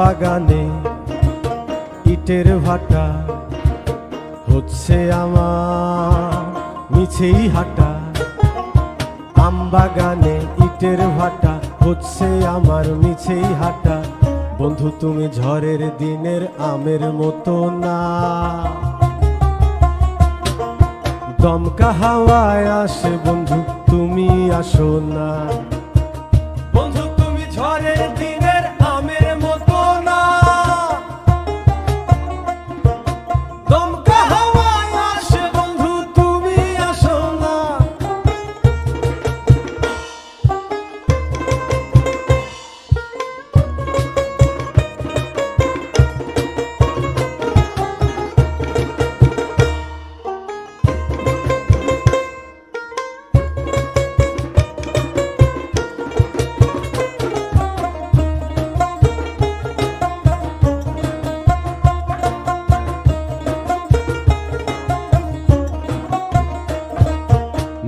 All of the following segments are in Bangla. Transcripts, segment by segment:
বাগানে ইটের ভাটা হচ্ছে আমার মিছেই হাঁটা। আম বাগানে ইটের ভাটা হচ্ছে আমার মিছেই হাঁটা। বন্ধু তুমি ঝড়ের দিনের আমের মতো না, দমকা হাওয়ায় আসে বন্ধু তুমি আসো না। বন্ধু তুমি ঝড়ের দিনের আমের মতো না, দমকা হাওয়ায় আসে বন্ধু তুমি আসো না।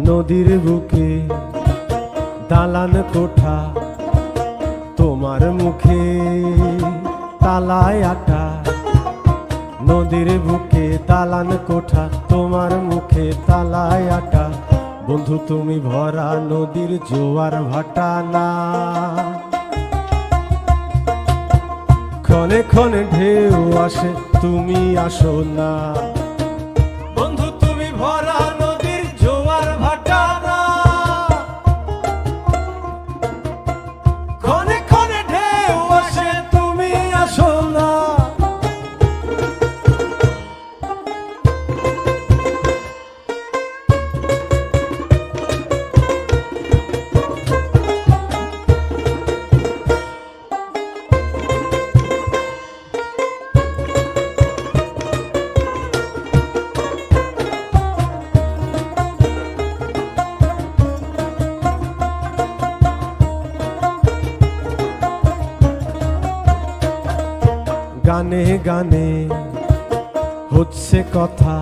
নদীর বুকে দালান কোঠা, তোমার মুখে তালায় আটা। নদীর বুকে দালান কোঠা, তোমার মুখে তালায় আটা। বন্ধু তুমি ভরা নদীর জোয়ার ভাটা না, ক্ষণে ক্ষণে ঢেউ আসে তুমি আসো না। বন্ধু তুমি ভরা নদীর জোয়ার ভাটা না, ক্ষণে ক্ষণে ঢেউ আসে তুমি আসো না। গানে গানে হচ্ছে কথা,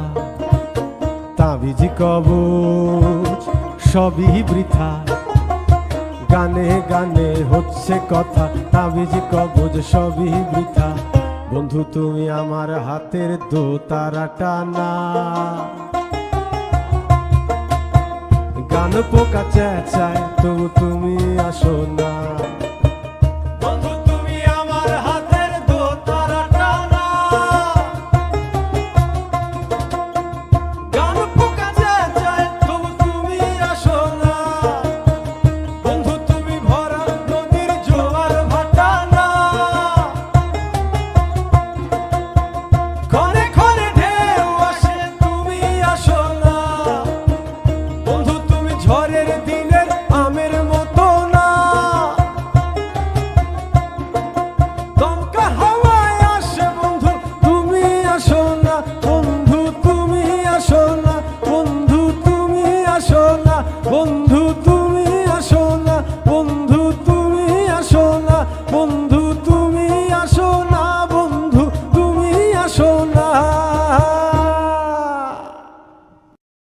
তাবিজ কবচ সবই বৃথা। গানে গানে হচ্ছে কথা, তাবিজ কবচ সবই বৃথা। বন্ধু তুমি আমার হাতের দোতারাটা না, গান পোকা চেঁচায় তবু তুমি আসো না।